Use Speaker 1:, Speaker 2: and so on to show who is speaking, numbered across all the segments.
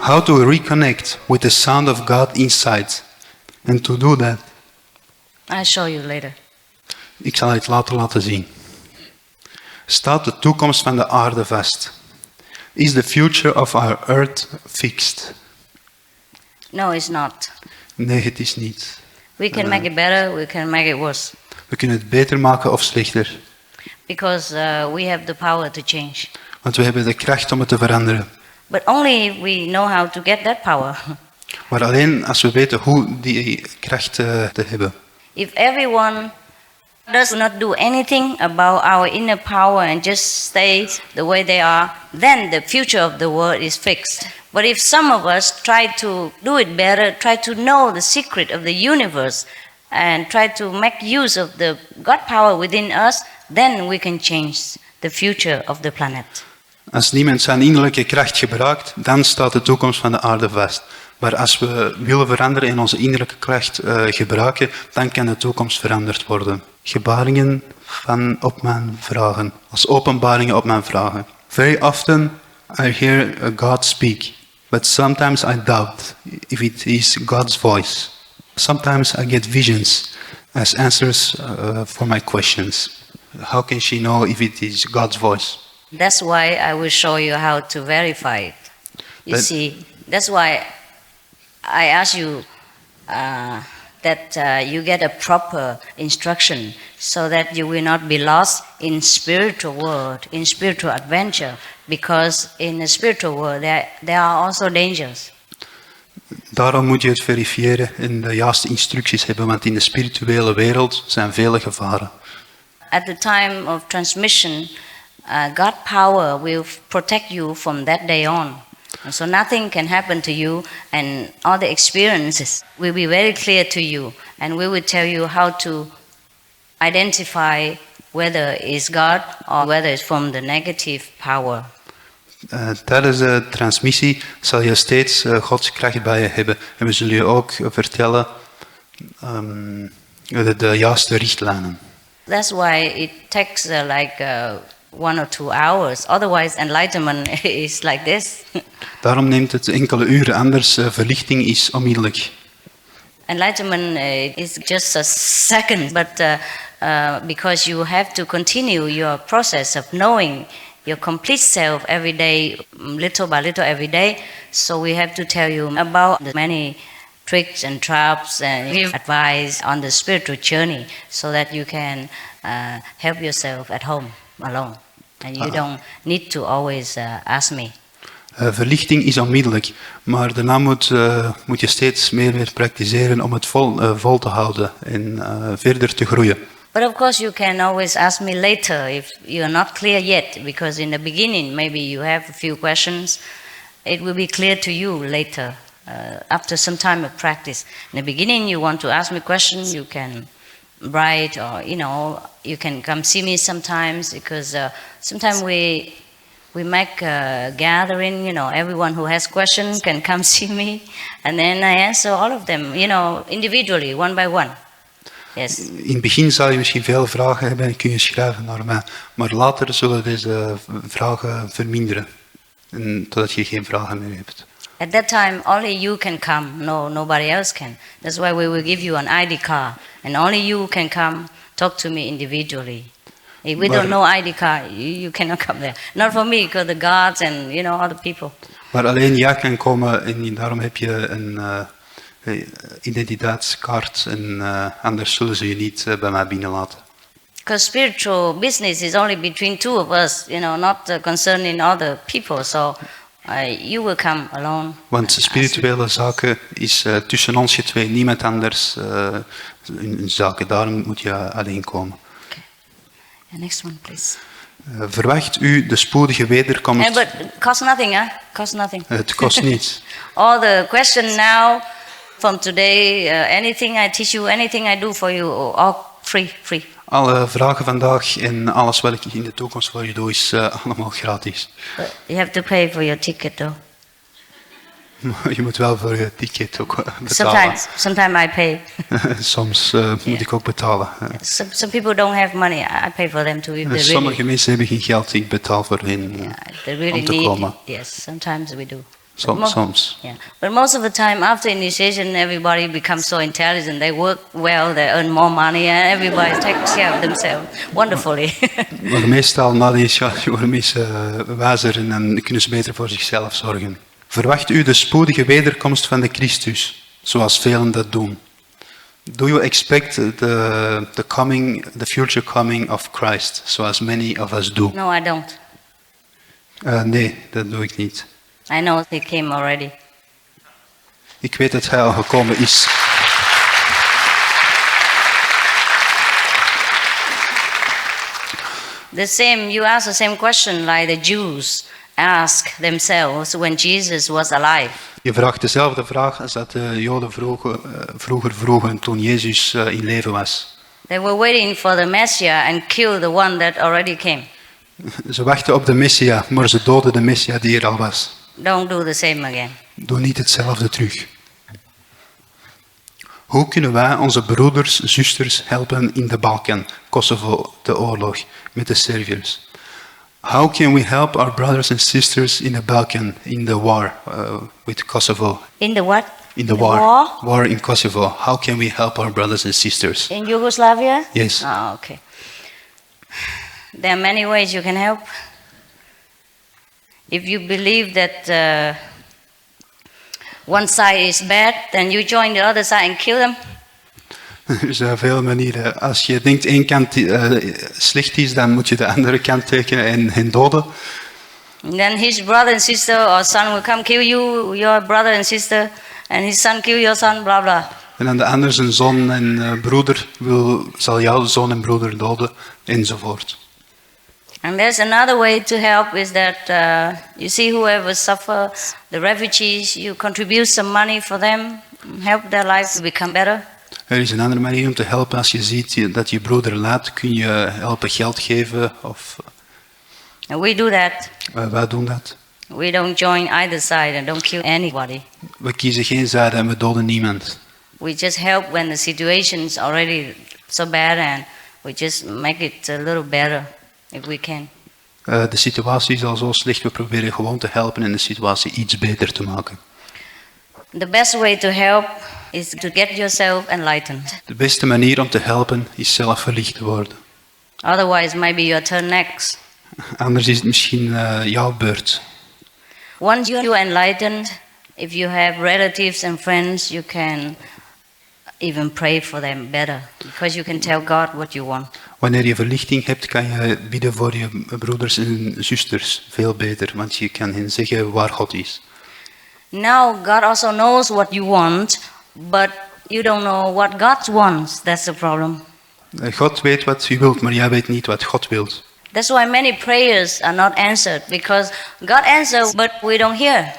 Speaker 1: How to reconnect with the sound of God inside. And to do that,
Speaker 2: I'll show you later.
Speaker 1: ik zal het laten zien. Staat de toekomst van de aarde vast? Is the future of our earth fixed?
Speaker 2: No, it's not.
Speaker 1: Nee, het is niet.
Speaker 2: We can make it better, we can make it worse.
Speaker 1: We kunnen het beter maken of slechter.
Speaker 2: Because we have the power to change.
Speaker 1: Want we hebben de kracht om het te veranderen.
Speaker 2: But only if we know how to get that power.
Speaker 1: Maar alleen als we weten hoe die kracht te hebben.
Speaker 2: If everyone does not do anything about our inner power and just stay the way they are, then the future of the world is fixed. But if some of us try to do it better, try to know the secret of the universe, and try to make use of the God power within us, then we can change the future of the planet.
Speaker 1: Als niemand zijn innerlijke kracht gebruikt, dan staat de toekomst van de aarde vast. Maar als we willen veranderen en onze innerlijke kracht gebruiken, dan kan de toekomst veranderd worden. Gebaringen op mijn vragen. Als openbaringen op mijn vragen. Very often I hear God speak, but sometimes I doubt if it is God's voice. Sometimes I get visions as answers for my questions. How can she know if it is God's voice?
Speaker 2: That's why I will show you how to verify it. You see, that's why I ask you that you get a proper instruction so that you will not be lost in spiritual world, in spiritual adventure, because in the spiritual world there are also dangers.
Speaker 1: Daarom moet je het verifiëren en de juiste instructies hebben, want in de spirituele wereld zijn vele gevaren.
Speaker 2: At the time of transmission, God power will protect you from that day on. And so nothing can happen to you, and all the experiences will be very clear to you, and we will tell you how to identify whether it's God or whether it's from the negative power.
Speaker 1: Tijdens de transmissie zal je steeds Gods kracht bij je hebben. En we zullen je ook vertellen de juiste richtlijnen.
Speaker 2: That's why it takes 1 or 2 hours. Otherwise, enlightenment is like this.
Speaker 1: Daarom neemt het enkele uren, anders verlichting is onmiddellijk.
Speaker 2: Enlightenment is just a second, but because you have to continue your process of knowing your complete self every day, little by little every day. So we have to tell you about the many tricks and traps and give advice on the spiritual journey so that you can help yourself at home alone. And you don't need to always ask me.
Speaker 1: Verlichting is onmiddellijk, maar daarna moet je steeds meer weer praktiseren om het vol te houden en verder te groeien.
Speaker 2: But of course you can always ask me later if you're not clear yet, because in the beginning maybe you have a few questions. It will be clear to you later, after some time of practice. In the beginning you want to ask me questions, you can write, or you can come see me sometimes, because sometimes we make a gathering, everyone who has questions can come see me, and then I answer all of them, individually, one by one. Yes.
Speaker 1: In het begin zal je misschien veel vragen hebben en kun je schrijven naar mij, maar later zullen deze vragen verminderen, totdat je geen vragen meer hebt.
Speaker 2: At that time, only you can come. No, nobody else can. That's why we will give you an ID card, and only you can come talk to me individually. If we don't know ID card, you cannot come there. Not for me, because the guards and other people.
Speaker 1: Maar alleen jij kan komen en daarom heb je een identiteitskaart en anders zullen ze je niet bij mij binnenlaten.
Speaker 2: Because spiritual business is only between two of us, not concerning other people. So you will come alone.
Speaker 1: Want spirituele zaken is tussen ons twee, niemand anders een zaken. Daarom moet je alleen komen.
Speaker 2: Okay. The next one, please.
Speaker 1: Verwacht u de spoedige wederkomst?
Speaker 2: But it costs nothing, huh? Costs nothing.
Speaker 1: Het kost niets.
Speaker 2: All the question now, from today, anything I teach you, anything I do for you, all free.
Speaker 1: Alle vragen vandaag en alles wat ik in de toekomst voor je doe is allemaal gratis.
Speaker 2: But you have to pay for your ticket though.
Speaker 1: Je moet wel voor je ticket ook betalen.
Speaker 2: Sometimes I pay.
Speaker 1: Soms moet ik ook betalen.
Speaker 2: Some people don't have money. I pay for them too.
Speaker 1: Sommige mensen hebben geen geld. Ik betaal voor hen om te komen.
Speaker 2: Yes, sometimes we do.
Speaker 1: Soms.
Speaker 2: Yeah, but most of the time after initiation, everybody becomes so intelligent. They work well, they earn more money, and everybody takes care of themselves wonderfully.
Speaker 1: Maar meestal na de initiatie worden mensen wijzer en kunnen ze beter voor zichzelf zorgen. Verwacht u de spoedige wederkomst van de Christus, zoals velen dat doen? Do you expect the future coming of Christ, so as many of us do?
Speaker 2: No, I don't.
Speaker 1: Nee, dat doe ik niet.
Speaker 2: I know he came already.
Speaker 1: Ik weet dat hij al gekomen is.
Speaker 2: You ask the same question like the Jews ask themselves when Jesus was alive.
Speaker 1: Je vraagt dezelfde vraag als dat de Joden vroeger vroegen toen Jezus in leven was.
Speaker 2: They were waiting for the Messiah and kill the one that already came.
Speaker 1: Ze wachten op de Messia, maar ze doden de Messia die er al was.
Speaker 2: Don't do the same again.
Speaker 1: Doe niet hetzelfde terug. Hoe kunnen wij onze broeders, zusters helpen in de Balkan, Kosovo, de oorlog, met de Serviërs? How can we help our brothers and sisters in the Balkan, in the war with Kosovo?
Speaker 2: In the what?
Speaker 1: In the war. War in Kosovo. How can we help our brothers and sisters?
Speaker 2: In Yugoslavia?
Speaker 1: Yes.
Speaker 2: Oh, okay. There are many ways you can help. If you believe that one side is bad, then you join the other side and kill them.
Speaker 1: Er zijn veel manieren. Als je denkt één kant slecht is, dan moet je de andere kant tekenen en hen doden.
Speaker 2: And then his brother and sister or son will come kill you, your brother and sister, and his son kill your son, blah blah.
Speaker 1: En dan de ander zijn zoon en broeder zal jouw zoon en broeder doden, enzovoort.
Speaker 2: And there's another way to help is that you see whoever suffer, the refugees, you contribute some money for them, help their lives to become better.
Speaker 1: Er is een andere manier om te helpen. Als je ziet dat je broeder lijdt, kun je helpen geld geven.
Speaker 2: And we do that.
Speaker 1: Wij doen dat.
Speaker 2: We don't join either side and don't kill anybody.
Speaker 1: We kiezen geen zijde en we doden niemand.
Speaker 2: We just help when the situation is already so bad and we just make it a little better if we can.
Speaker 1: De situatie is al zo slecht, we proberen gewoon te helpen en de situatie iets beter te maken.
Speaker 2: The best way to help is to get yourself enlightened.
Speaker 1: De beste manier om te helpen is zelf verlicht te worden.
Speaker 2: Otherwise, maybe your turn next.
Speaker 1: Anders is het misschien jouw beurt.
Speaker 2: Once you're enlightened, if you have relatives and friends, you can even pray for them better because you can tell God what you want.
Speaker 1: Wanneer je verlichting hebt, kan je bidden voor je broeders en zusters veel beter, want je kan hen zeggen waar God is.
Speaker 2: Now God also knows what you want, but you don't know what God wants. That's the problem.
Speaker 1: God weet wat u wilt, maar jij weet niet wat God wilt.
Speaker 2: That's why many prayers are not answered, because God answers, but we don't hear.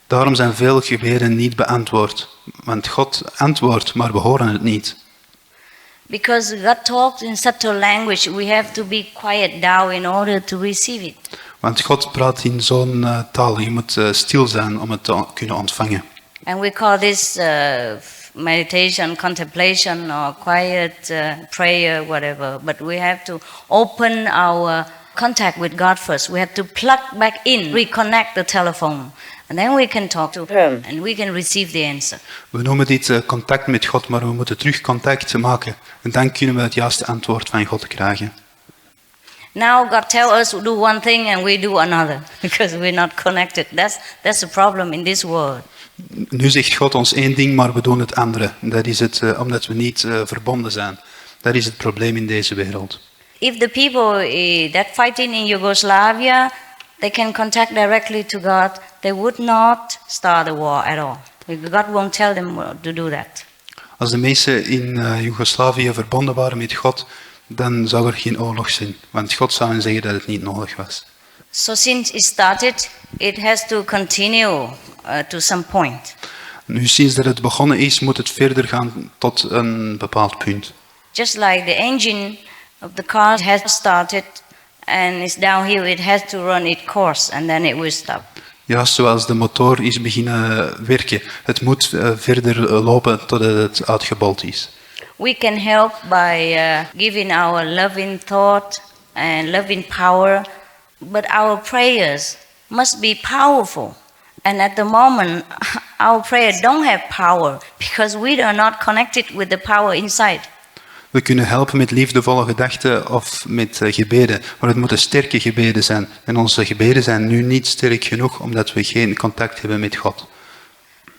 Speaker 1: Daarom zijn veel gebeden niet beantwoord, want God antwoordt, maar we horen het niet.
Speaker 2: Because God talks in such a language, we have to be quiet down in order to receive it.
Speaker 1: Want God praat in zo'n taal, je moet stil zijn om het te kunnen ontvangen.
Speaker 2: And we call this meditation, contemplation, or quiet prayer, whatever. But we have to open our contact with God first. We have to plug back in, reconnect the telephone. And then we can talk to Him and we can receive the answer.
Speaker 1: We noemen dit contact met God, maar we moeten terug contact maken. En dan kunnen we het juiste antwoord van God krijgen.
Speaker 2: Now God tells us to do one thing and we do another because we're not connected. That's the problem in this world.
Speaker 1: Nu zegt God ons één ding, maar we doen het andere. Dat is het omdat we niet verbonden zijn. Dat is het probleem in deze wereld.
Speaker 2: If the people that fighting in Yugoslavia, they can contact directly to God, they would not start a war at all. God won't tell them to do that.
Speaker 1: Als de mensen in Joegoslavië verbonden waren met God, dan zou er geen oorlog zijn. Want God zou hen zeggen dat het niet nodig was.
Speaker 2: So since it started, it has to continue to some point.
Speaker 1: Nu, sinds dat het begonnen is, moet het verder gaan tot een bepaald punt.
Speaker 2: Just like the engine of the car has started and it's downhill, it has to run its course and then it will stop.
Speaker 1: Juist zoals de motor is beginnen werken. Het moet verder lopen totdat het uitgebold is.
Speaker 2: We can help by giving our loving thought and loving power, but our prayers must be powerful. And at the moment, our prayer don't have power because we are not connected with the power inside.
Speaker 1: We kunnen helpen met liefdevolle gedachten of met gebeden, maar het moeten sterke gebeden zijn. En onze gebeden zijn nu niet sterk genoeg omdat we geen contact hebben met God.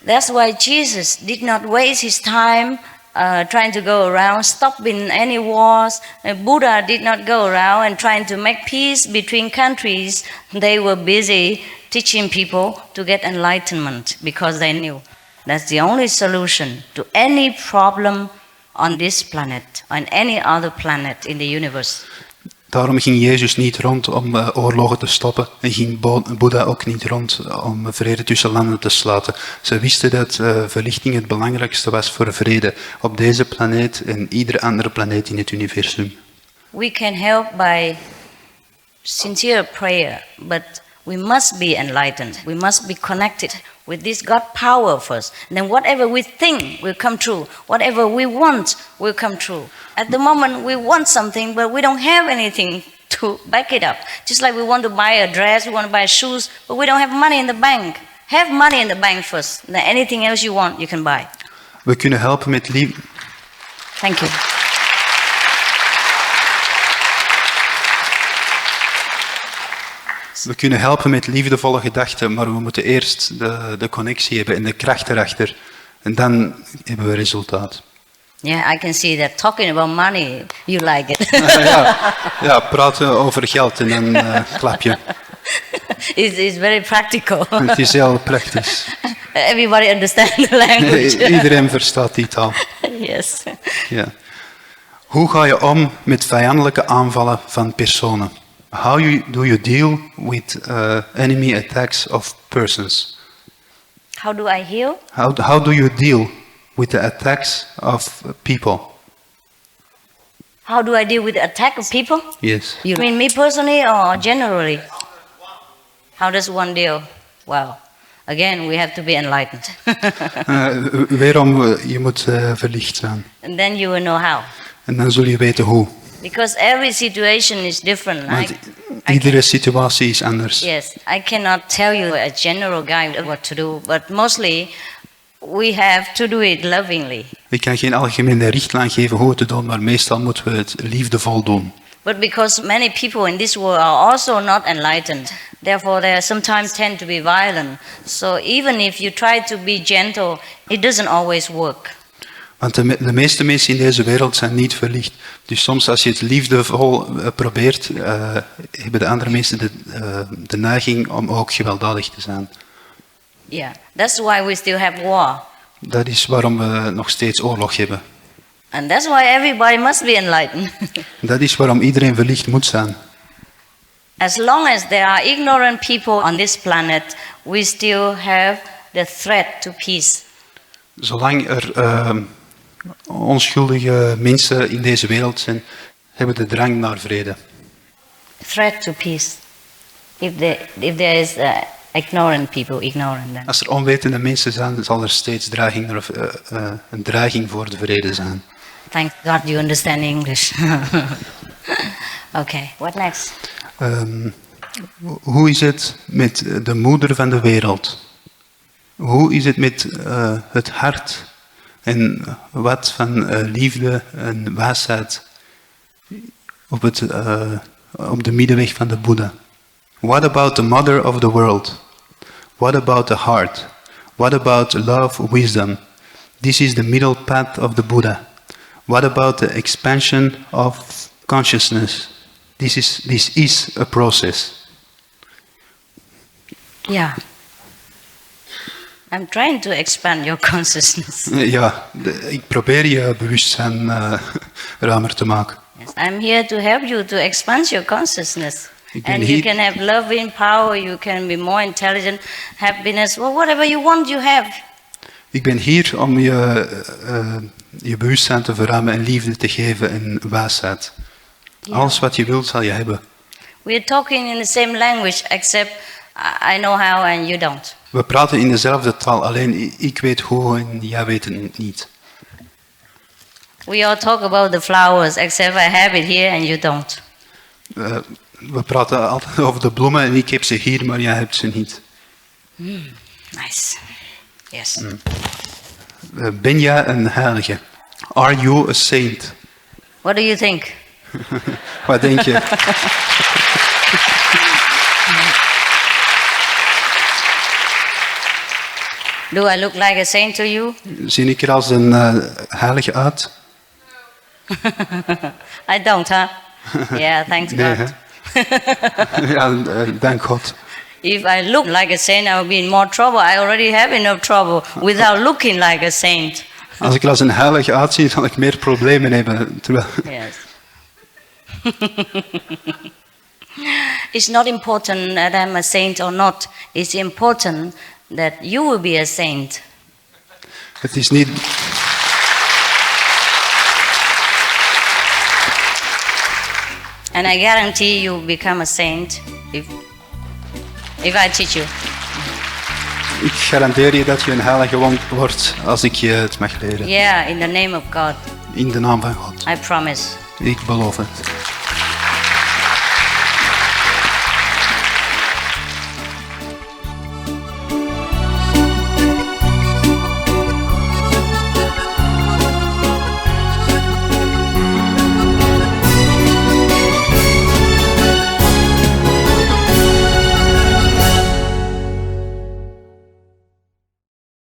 Speaker 2: That's why Jesus did not waste his time trying to go around stopping any wars. Buddha did not go around and trying to make peace between countries. They were busy teaching people to get enlightenment because they knew that's the only solution to any problem on this planet, on any other planet in the universe.
Speaker 1: Daarom ging Jezus niet rond om oorlogen te stoppen en ging Boeddha ook niet rond om vrede tussen landen te sluiten. Ze wisten dat verlichting het belangrijkste was voor vrede op deze planeet en iedere andere planeet in het universum.
Speaker 2: We can help by sincere prayer, but we must be enlightened. We must be connected with this God power first. And then whatever we think will come true. Whatever we want will come true. At the moment we want something, but we don't have anything to back it up. Just like we want to buy a dress, we want to buy shoes, but we don't have money in the bank. Have money in the bank first. Then anything else you want, you can buy.
Speaker 1: We kunnen helpen met liefde.
Speaker 2: Thank you.
Speaker 1: We kunnen helpen met liefdevolle gedachten, maar we moeten eerst de connectie hebben en de kracht erachter. En dan hebben we resultaat.
Speaker 2: Yeah, I can see that. Talking about money, you like it.
Speaker 1: Ja, praten over geld en dan klap je.
Speaker 2: It's very practical.
Speaker 1: Het is heel praktisch.
Speaker 2: Everybody understands the language.
Speaker 1: Iedereen verstaat die taal.
Speaker 2: Yes.
Speaker 1: Ja. Hoe ga je om met vijandelijke aanvallen van personen? How do you deal with enemy attacks of persons?
Speaker 2: How do I heal?
Speaker 1: How do you deal with the attacks of people?
Speaker 2: How do I deal with the attack of people?
Speaker 1: Yes.
Speaker 2: You mean me personally or generally? How does one deal? Well, again, we have to be enlightened.
Speaker 1: Wederom, je moet verlicht zijn.
Speaker 2: And then you will know how.
Speaker 1: En dan zul je weten hoe.
Speaker 2: Because every situation is different.
Speaker 1: Want iedere situatie is anders.
Speaker 2: Yes, I cannot tell you a general guide what to do, but mostly we have to do it lovingly.
Speaker 1: Ik kan geen algemene richtlijn geven hoe het te doen, maar meestal moeten we het liefdevol doen.
Speaker 2: But because many people in this world are also not enlightened, therefore they sometimes tend to be violent. So even if you try to be gentle, it doesn't always work.
Speaker 1: Want de meeste mensen in deze wereld zijn niet verlicht. Dus soms als je het liefdevol probeert, hebben de andere mensen de neiging om ook gewelddadig te zijn.
Speaker 2: Yeah, that's why we still have war.
Speaker 1: Dat is waarom we nog steeds oorlog hebben.
Speaker 2: And that's why everybody must be enlightened.
Speaker 1: Dat is waarom iedereen verlicht moet zijn.
Speaker 2: As long as there are ignorant people on this planet, we still have the threat to peace.
Speaker 1: Zolang er onschuldige mensen in deze wereld zijn, hebben de drang naar vrede.
Speaker 2: Threat to peace. If there is ignorant people, ignorant them.
Speaker 1: Als er onwetende mensen zijn, zal er steeds een dreiging voor de vrede zijn.
Speaker 2: Thank God you understand English. Okay, what next?
Speaker 1: Hoe is het met de moeder van de wereld? Hoe is het met het hart en wat van liefde en wijsheid op de middenweg van de Boeddha? What about the mother of the world? What about the heart? What about love, wisdom? This is the middle path of the Buddha. What about the expansion of consciousness? This is a process.
Speaker 2: Yeah. I'm trying to expand your consciousness.
Speaker 1: Ja, ik probeer je bewustzijn ruimer te maken.
Speaker 2: Yes, I'm here to help you to expand your consciousness.
Speaker 1: Ik ben
Speaker 2: And
Speaker 1: hier-
Speaker 2: you can have love in power, you can be more intelligent, happiness, well, whatever you want, you have.
Speaker 1: Ik ben hier om je bewustzijn te verruimen en liefde te geven en wijsheid. Alles wat je wilt zal je hebben.
Speaker 2: We're talking in the same language, except I know how and you don't.
Speaker 1: We praten in dezelfde taal, alleen ik weet hoe en jij weet het niet.
Speaker 2: We all talk about the flowers, except I have it here and you don't.
Speaker 1: We praten altijd over de bloemen en ik heb ze hier, maar jij hebt ze niet.
Speaker 2: Nice. Yes.
Speaker 1: Ben jij een heilige? Are you a saint?
Speaker 2: What do you think?
Speaker 1: Wat denk je?
Speaker 2: Do I look like a saint to you?
Speaker 1: Zie ik er als een heilige uit?
Speaker 2: I don't, huh? Yeah, thanks
Speaker 1: Nee,
Speaker 2: God.
Speaker 1: hè? Ja, dank God.
Speaker 2: If I look like a saint, I will be in more trouble. I already have enough trouble without looking like a saint.
Speaker 1: Als ik er als een heilige uitzie, zal ik meer problemen hebben. Terwijl...
Speaker 2: Yes. It's not important that I'm a saint or not. It's important that you will be a saint.
Speaker 1: Het is niet...
Speaker 2: And I guarantee you will become a saint if I teach you.
Speaker 1: Ik garandeer je dat je een heilige wordt als ik je het mag leren.
Speaker 2: Yeah, in the name of God.
Speaker 1: In de naam van God.
Speaker 2: I promise.
Speaker 1: Ik beloof het.